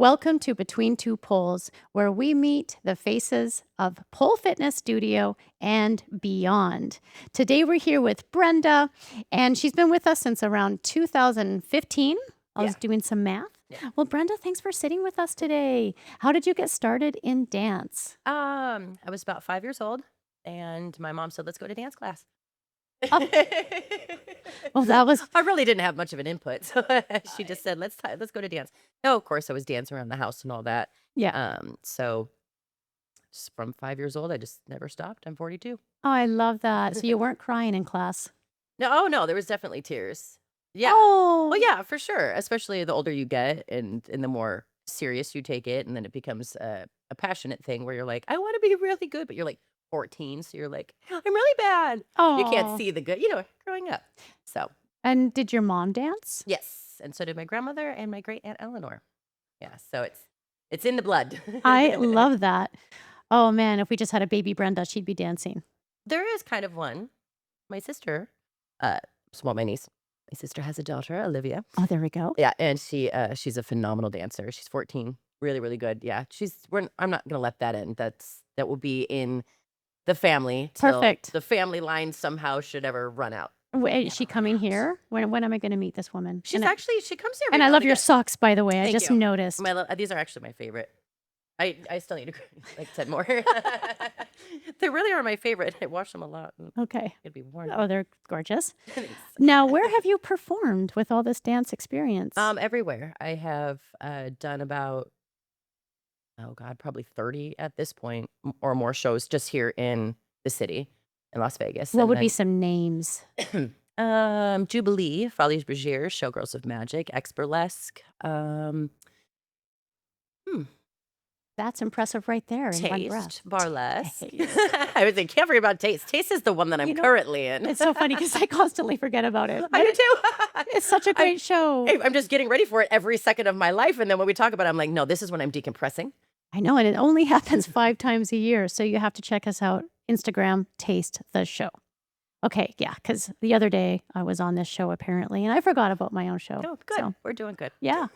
Welcome to Between Two Poles, where we meet the faces of pole fitness studio and beyond. Today we're here with Brenda, and she's been with us since around 2015. I was Yeah. doing some math. Yeah. Well, Brenda, thanks for sitting with us today. How did you get started in dance? I was about 5 years old, and my mom said, "Let's go to dance class." Oh, well, that was, I really didn't have much of an input, so she just said, "Let's go to dance." No, of course, I was dancing around the house and all that. yeah. So from 5 years old, I just never stopped. I'm 42. Oh, I love that. So you weren't crying in class. No, oh, no, there was definitely tears. Yeah. Well, Oh, yeah, for sure, especially the older you get and the more serious you take it, and then it becomes a passionate thing where you're like, "I wanna be really good," but you're, like, 14, so you're like, "I'm really bad." You can't oh. see the good growing up. So, And did your mom dance? yes, and so did my grandmother and my great aunt Eleanor. Yeah, so it's in the blood. I love that. Oh man, if we just had a baby Brenda, she'd be dancing. There is kind of one. My sister, uh, well, my niece, my sister has a daughter, Olivia. Oh, there we go. Yeah, and she's a phenomenal dancer. She's 14, really, really good. Yeah, I'm not gonna let that end. That will be in the family till Perfect. the family line somehow should ever run out. Wait, is she Never coming runs. here? When am I gonna meet this woman? She comes here every And I now and love your again. socks, by the way. I Thank just you. noticed. These are actually my favorite. I still need to like 10 more. They really are my favorite. I wash them a lot. And Okay. it'd be worn. Oh, they're gorgeous. Thanks. Now, where have you performed with all this dance experience? Everywhere. I have done about, oh God, probably 30 at this point or more shows just here in the city in Las Vegas. What And would be then some names? Jubilee, Follies Bergère, Showgirls of Magic, ex Burlesque, hmm, That's impressive right there in one breath. Taste, Burlesque. Taste. I was like, can't forget about Taste. Taste is the one that I'm You know, currently in. it's so funny because I constantly forget about it. I But do too. it's such a I, great show. I'm just getting ready for it every second of my life. And then when we talk about it, I'm like, no, this is when I'm decompressing. I know, and it only happens 5 times a year, so you have to check us out. Instagram, Taste the Show. Okay, yeah, because the other day I was on this show apparently, and I forgot about my own show. Oh, good. So, We're doing good. yeah.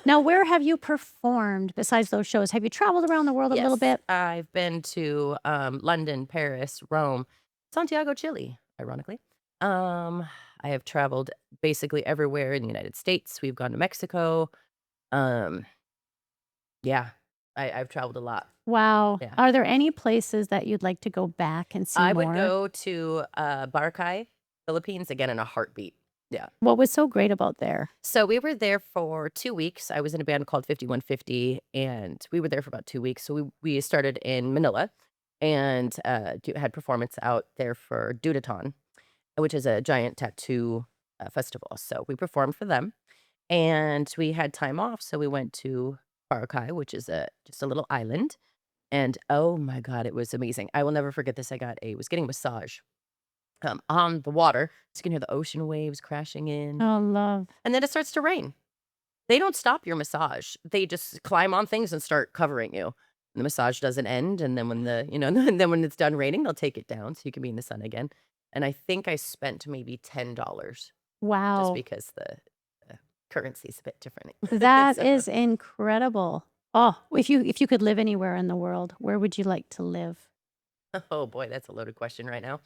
Now, where have you performed besides those shows? Have you traveled around the world a little Yes, bit? I've been to London, Paris, Rome, Santiago, Chile, ironically. I have traveled basically everywhere in the United States. We've gone to Mexico. Um, yeah, I've traveled a lot. Wow. Yeah. Are there any places that you'd like to go back and see I would more? go to Baracay, Philippines, again in a heartbeat. Yeah. What was so great about there? So we were there for 2 weeks. I was in a band called 5150, and we were there for about 2 weeks. So we started in Manila and had performance out there for Dudaton, which is a giant tattoo festival. So we performed for them, and we had time off, so we went to Boracay, which is just a little island. And oh my God, it was amazing. I will never forget this. Was getting a massage on the water. So you can hear the ocean waves crashing in, Oh, love. and then it starts to rain. They don't stop your massage. They just climb on things and start covering you. The massage doesn't end, and then when and then when it's done raining, they'll take it down so you can be in the sun again. And I think I spent maybe $10 just Wow. because the currency's a bit different. That So, is incredible. Oh, if you could live anywhere in the world, where would you like to live? oh boy, that's a loaded question right now.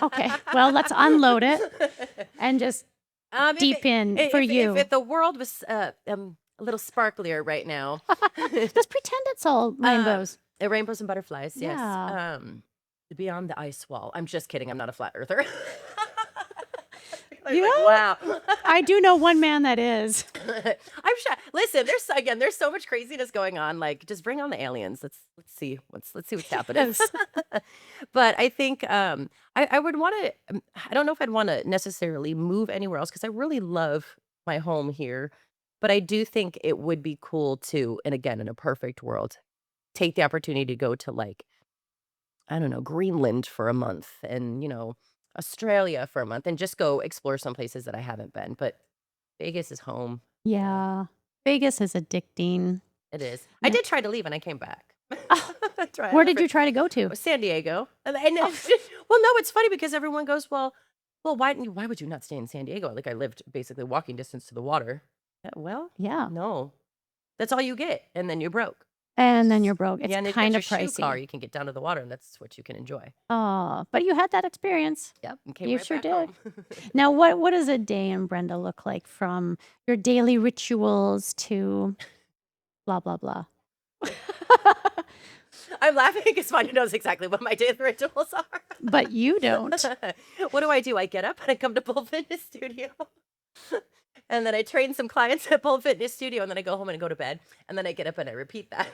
Okay, well, let's unload it and just If deep in for if you. the world was a little sparklier right now, Just pretend it's all um, rainbows. rainbows and butterflies, yes. Yeah. Beyond the ice wall. I'm just kidding. I'm not a flat earther. I was You like, know, wow. I do know one man that is. I'm sure. Listen, there's so much craziness going on. Like, just bring on the aliens. Let's see what's happening. Yes. But I think I would want to. I don't know if I'd want to necessarily move anywhere else because I really love my home here. But I do think it would be cool to, and again, in a perfect world, take the opportunity to go to like I don't know Greenland for a month and Australia for a month and just go explore some places that I haven't been. But Vegas is home. Yeah, Yeah. Vegas is addicting. it is. I Yeah. did try to leave and I came back. Oh, Try where did you try to go to? San Diego. And Oh, well, no, it's funny because everyone goes, well, why would you not stay in San Diego? Like I lived basically walking distance to the water. Well, yeah. no. That's all you get, and then you're broke. And then you're broke. It's Yeah, and if you got kind your of shoe car, pricey. you can get down to the water, and that's what you can enjoy. Oh, but you had that experience. Yep, and came You right sure back did. home. Now, what does a day in Brenda look like from your daily rituals to blah, blah, blah? I'm laughing because Vanya knows exactly what my daily rituals are. But you don't. What do? I get up and I come to Pole Fitness Studio. And then I train some clients at Pole Fitness Studio, and then I go home and I go to bed. And then I get up and I repeat that.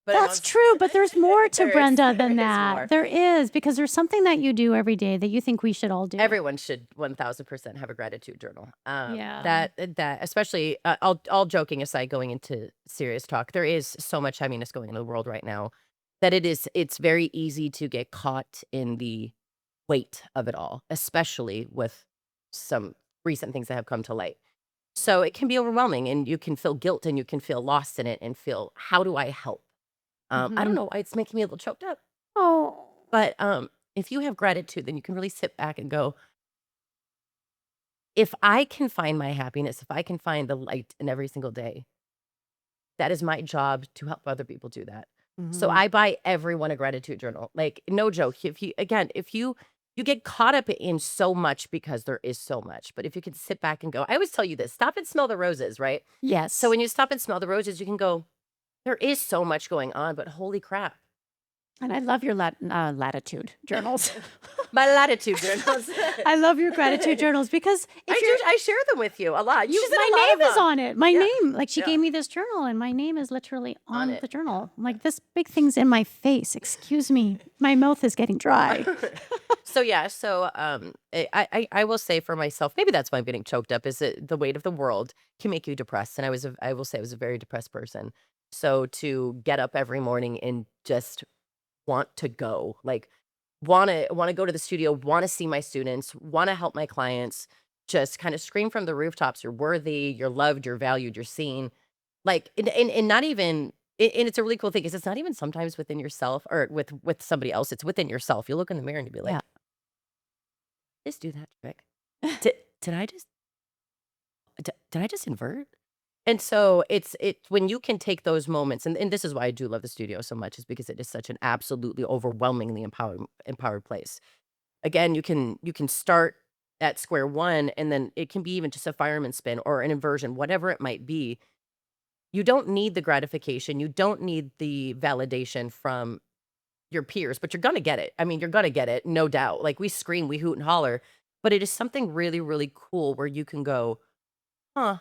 But I'm on That's true, but there's more to there Brenda there than is that. more. There is, because there's something that you do every day that you think we should all do. Everyone should 1000% have a gratitude journal. Yeah. That especially all joking aside, going into serious talk, there is so much heaviness going in the world right now that it's very easy to get caught in the weight of it all, especially with some recent things that have come to light. So it can be overwhelming, and you can feel guilt, and you can feel lost in it, and feel, how do I help? I don't Mhm. know why it's making me a little choked up, Oh. but if you have gratitude, then you can really sit back and go, if I can find my happiness, if I can find the light in every single day, that is my job to help other people do that. So Mhm. I buy everyone a gratitude journal. Like, no joke. If you get caught up in so much because there is so much, but if you can sit back and go, I always tell you this, stop and smell the roses, right? So Yes. when you stop and smell the roses, you can go, there is so much going on, but holy crap. And I love your latitude journals. My latitude journals. I love your gratitude journals because if you're I share them with you a lot. you, She's in my a lot of name is them. on it. My Yeah. name, like she Yeah. gave me this journal and my name is literally On on it. the journal. I'm like, this big thing's in my face. Excuse me. My mouth is getting dry. So yeah, I will say for myself, maybe that's why I'm getting choked up, is that the weight of the world can make you depressed. And I will say I was a very depressed person. So to get up every morning and just want to go, like, want to go to the studio, want to see my students, want to help my clients, just kind of scream from the rooftops, you're worthy, you're loved, you're valued, you're seen. Like, and not even, and it's a really cool thing, because it's not even sometimes within yourself or with somebody else, it's within yourself. You look in the mirror and you be Yeah. like, just do that trick. Did, did I just did I just invert? And so it's when you can take those moments, and this is why I do love the studio so much, is because it is such an absolutely overwhelmingly empowered place. Again, you can start at square one, and then it can be even just a fireman spin or an inversion, whatever it might be. You don't need the gratification, you don't need the validation from your peers, but you're gonna get it. I mean, you're gonna get it, no doubt. Like, we scream, we hoot and holler, but it is something really, really cool where you can go, huh,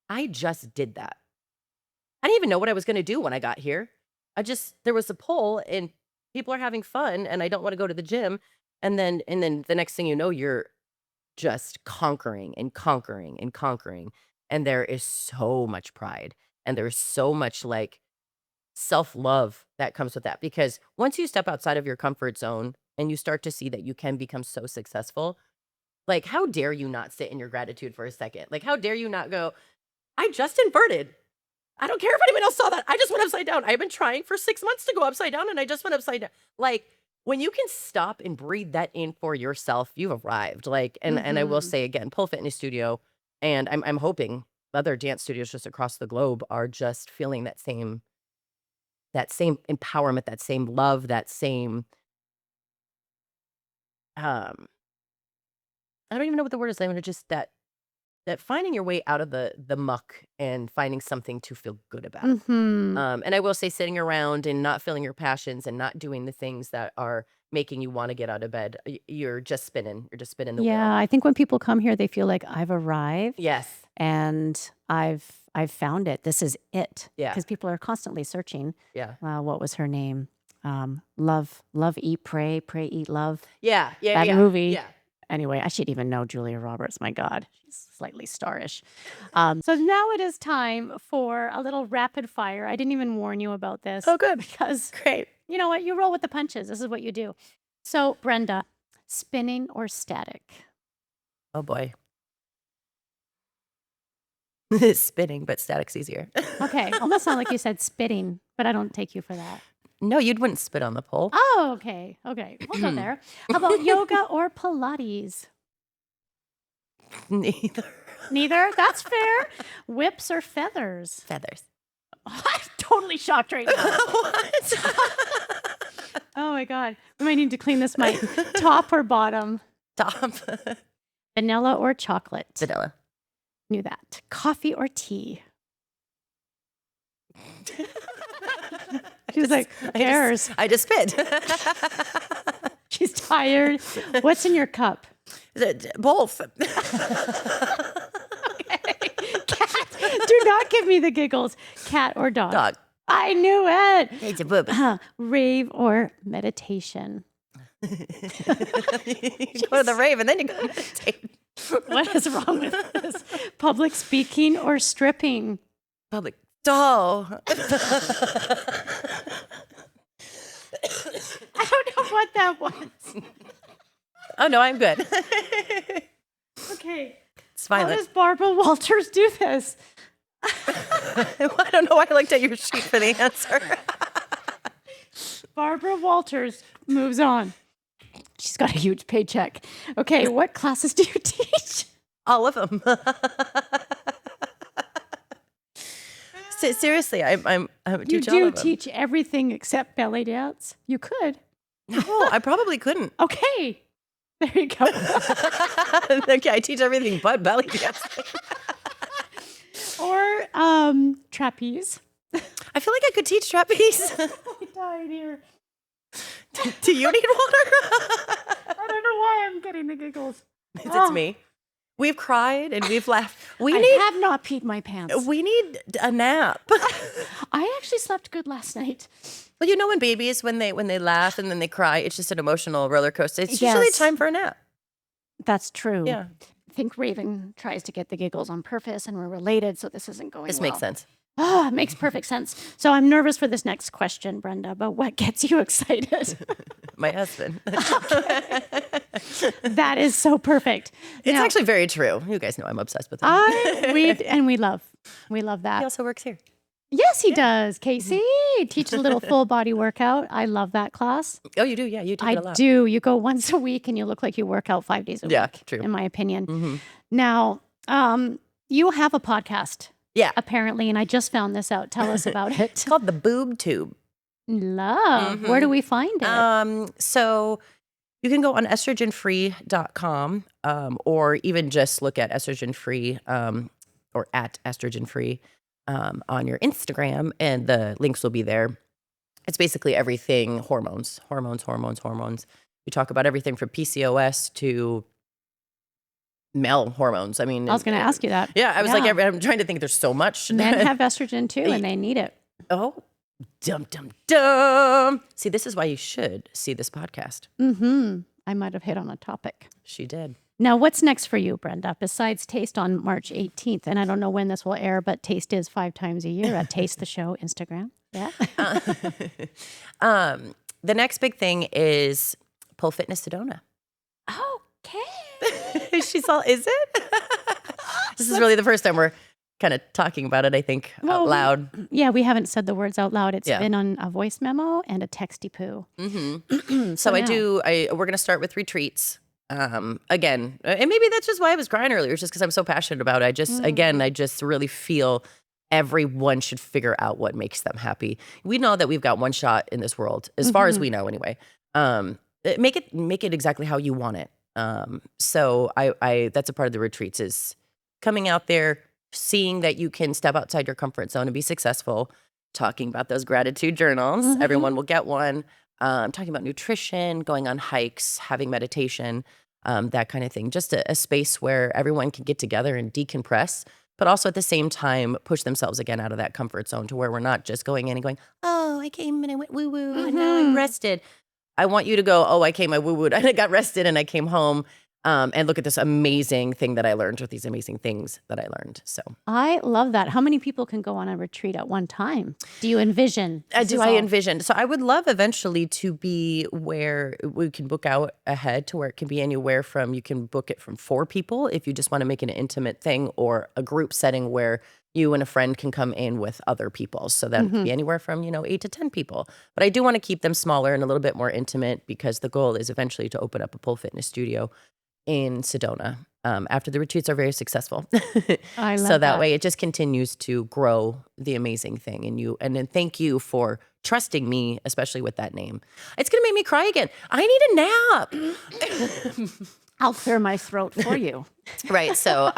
I just did that. I didn't even know what I was gonna do when I got here. There was a poll, and people are having fun, and I don't wanna go to the gym. And then the next thing you know, you're just conquering and conquering and conquering. And there is so much pride, and there's so much, like, self-love that comes with that, because once you step outside of your comfort zone and you start to see that you can become so successful, like, how dare you not sit in your gratitude for a second? Like, how dare you not go, I just inverted. I don't care if anyone else saw that. I just went upside down. I've been trying for 6 months to go upside down, and I just went upside down. Like, when you can stop and breathe that in for yourself, you've arrived. Like, and I will Mhm. say again, Pole Fitness Studio, and I'm hoping other dance studios just across the globe are just feeling that same empowerment, that same love, that same, um, I don't even know what the word is. I'm gonna just that finding your way out of the muck and finding something to feel good about. Mhm. And I will say, sitting around and not feeling your passions and not doing the things that are making you wanna get out of bed, you're just spinning. You're just spinning the wheel. Yeah, I think when people come here, they feel like I've arrived Yes. and I've found it. This is it. Yeah. Because people are constantly searching. Yeah. What was her name? Love, Eat, Pray, Pray, Eat, Love. Yeah. Yeah, That yeah, movie. yeah. Anyway, I should even know Julia Roberts. My God, she's slightly starish. So now it is time for a little rapid fire. I didn't even warn you about this Oh, good. because Great. you know what? You roll with the punches. This is what you do. So, Brenda, spinning or static? Oh, boy. Spinning, but static's easier. Okay, almost sound like you said spitting, but I don't take you for that. No, you wouldn't spit on the pole. Oh, okay. Okay, we'll go there. How about yoga or Pilates? Neither. Neither? That's fair. Whips or feathers? Feathers. I'm totally shocked right now. What? Oh my God. We might need to clean this mic. Top or bottom? Top. Vanilla or chocolate? Vanilla. Knew that. Coffee or tea? She's like, who cares? I just spit. She's tired. What's in your cup? Both. Cat. Do not give me the giggles. Cat or dog? Dog. I knew it. It's a boob. Rave or meditation? You go to the rave and then you go meditate. What is wrong with this? Public speaking or stripping? Public. Oh. I don't know what that was. Oh, no, I'm good. Okay. It's How violent. does Barbara Walters do this? I don't know why I looked at your sheet for the answer. Barbara Walters moves on. She's got a huge paycheck. Okay, what classes do you teach? All of them. Seriously, I You teach all do of them. teach everything except belly dance? You could. No, I probably couldn't. Okay. There you go. Okay, I teach everything but belly dancing. Or trapeze. I feel like I could teach trapeze. I died here. Do you need water? I don't know why I'm getting the giggles. It's me. We've cried and we've laughed. I have not peed my pants. We need a nap. I actually slept good last night. Well, you know, when babies, when they laugh and then they cry, it's just an emotional roller coaster. It's usually Yes. time for a nap. That's true. Yeah. I think Raven tries to get the giggles on purpose, and we're related, so this isn't going This well. makes sense. Ah, makes perfect sense. So I'm nervous for this next question, Brenda, but what gets you excited? My husband. That is so perfect. It's Now, actually very true. You guys know I'm obsessed with him. we love that. He also works here. Yes, he does. Casey, teach a little full body workout. I love that class. Oh, you do? Yeah, you take it a lot. Do. You go once a week and you look like you work out 5 days a Yeah, week. true. In my opinion. Mhm. Now, you have a podcast. Yeah. Apparently, and I just found this out. Tell us about it. It's called the Boob Tube. Love. Where do we find it? So you can go on estrogenfree.com or even just look at estrogen-free or at estrogen-free on your Instagram, and the links will be there. It's basically everything hormones. We talk about everything from PCOS to male hormones. I mean, I was going to ask you that. Yeah, I was like, I'm trying to think. There's so much. Men have estrogen too, and they need it. Oh, dum. See, this is why you should see this podcast. Mm-hmm. I might have hit on a topic. She did. Now, what's next for you, Brenda? Besides Taste on March 18th, and I don't know when this will air, but Taste is 5 times a year at Taste the Show Instagram. Yeah. The next big thing is Pole Fitness Sedona. Okay. She's all, is it? This is really the first time we're kind of talking about it, I think, out loud. Yeah, we haven't said the words out loud. It's Yeah. been on a voice memo and a texty poo. Mm-hmm. So now- we're going to start with retreats. Again, and maybe that's just why I was crying earlier. It's just because I'm so passionate about it. I just really feel everyone should figure out what makes them happy. We know that we've got one shot in this world, as far as we know anyway. Make it exactly how you want it. So I that's a part of the retreats is coming out there, seeing that you can step outside your comfort zone and be successful, talking about those gratitude journals. Everyone will get one. Talking about nutrition, going on hikes, having meditation, that kind of thing. Just a space where everyone can get together and decompress, but also at the same time push themselves again out of that comfort zone to where we're not just going in and going, oh, I came and I went woo-woo and now I'm rested. I want you to go, oh, I came, I woo-wooed, and I got rested and I came home. And look at this amazing thing that I learned with these amazing things that I learned. So I love that. How many people can go on a retreat at one time? Do you envision? I envision. So I would love eventually to be where we can book out ahead to where it can be anywhere from, you can book it from 4 people if you just want to make it an intimate thing, or a group setting where you and a friend can come in with other people. So that could be anywhere from, 8 to 10 people. But I do want to keep them smaller and a little bit more intimate, because the goal is eventually to open up a pole fitness studio in Sedona. After the retreats are very successful. I love So that that. way it just continues to grow the amazing thing. And then thank you for trusting me, especially with that name. It's going to make me cry again. I need a nap. I'll clear my throat for you. Right. So,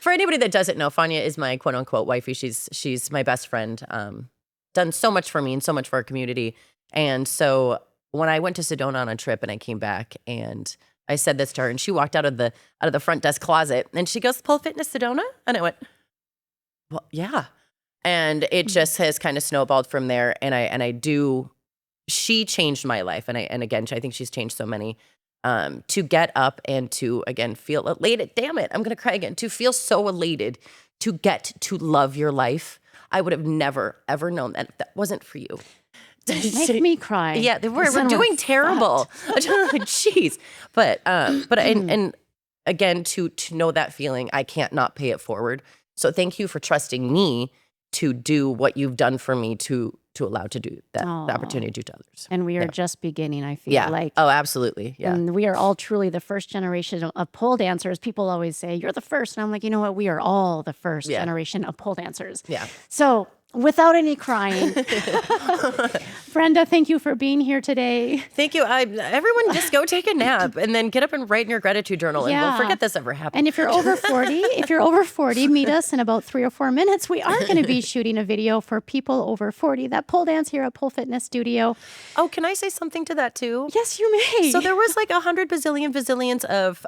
for anybody that doesn't know, Fania is my quote unquote wifey. She's my best friend. Done so much for me and so much for our community. And so when I went to Sedona on a trip and I came back and I said this to her, and she walked out of the front desk closet and she goes, "Pole Fitness Sedona?" And I went, "Well, yeah." And it just has kind of snowballed from there. And I do, she changed my life. And again, I think she's changed so many. To get up and to, again, feel elated. Damn it, I'm going to cry again. To feel so elated to get to love your life. I would have never, ever known that if that wasn't for you. Make me cry. Yeah, we're doing terrible. Jeez. But and again, to know that feeling, I can't not pay it forward. So thank you for trusting me to do what you've done for me to allow to do that, the opportunity to do to others. And we are just beginning, I feel Yeah. like. Oh, absolutely. Yeah. And we are all truly the first generation of pole dancers. People always say, "You're the first." And I'm like, you know what? We are all the first generation of pole dancers. Yeah. So without any crying, Brenda, thank you for being here today. Thank you. Everyone just go take a nap and then get up and write in your gratitude journal and we'll forget this ever happened. And if you're over 40, meet us in about 3 or 4 minutes. We are going to be shooting a video for people over 40 that pole dance here at Pole Fitness Studio. Oh, can I say something to that too? Yes, you may. So there was like 100 bazillions of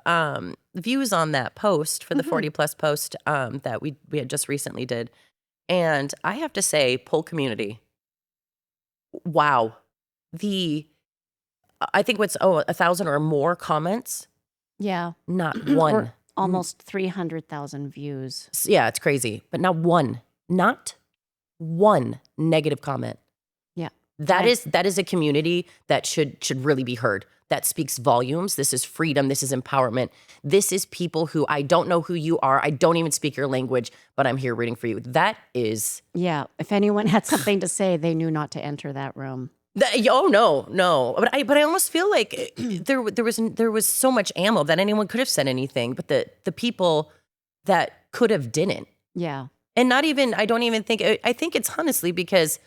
views on that post for the 40 plus post that we had just recently did. And I have to say, pole community, wow. I think 1,000 or more comments. Yeah. Not one. Or almost 300,000 views. Yeah, it's crazy. But not one negative comment. Yeah. That is a community that should really be heard. That speaks volumes. This is freedom. This is empowerment. This is people who, I don't know who you are. I don't even speak your language, but I'm here rooting for you. That is. Yeah. If anyone had something to say, they knew not to enter that room. Oh no. But I almost feel like there was so much ammo that anyone could have said anything, but the people that could have didn't. Yeah. And I think it's honestly because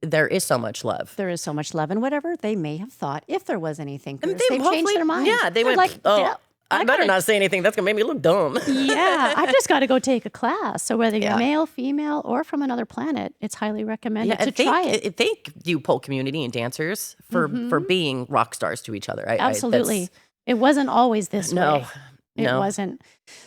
there is so much love. There is so much love, and whatever they may have thought, if there was anything, they've changed their minds. Yeah, they went like, "Oh, I better not say anything. That's gonna make me look dumb." Yeah, I've just got to go take a class. So whether you're male, female, or from another planet, it's highly recommended to try it. Thank you, pole community and dancers, for being rock stars to each other. Absolutely, it wasn't always this way. It wasn't.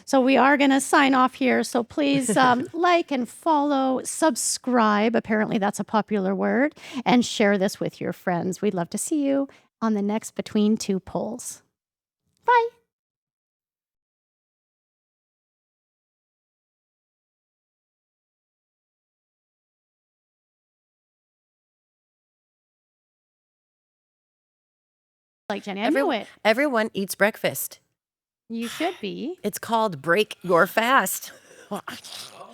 So we are going to sign off here. So please like and follow, subscribe. Apparently that's a popular word. And share this with your friends. We'd love to see you on the next Between Two Poles. Bye. Like Jenny, I knew it. Everyone eats breakfast. You should be. It's called Break Your Fast. Oh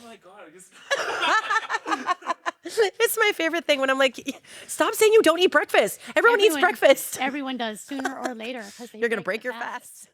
my God. It's my favorite thing when I'm like, stop saying you don't eat breakfast. Everyone eats breakfast. Everyone does sooner or later. You're going to break your fast.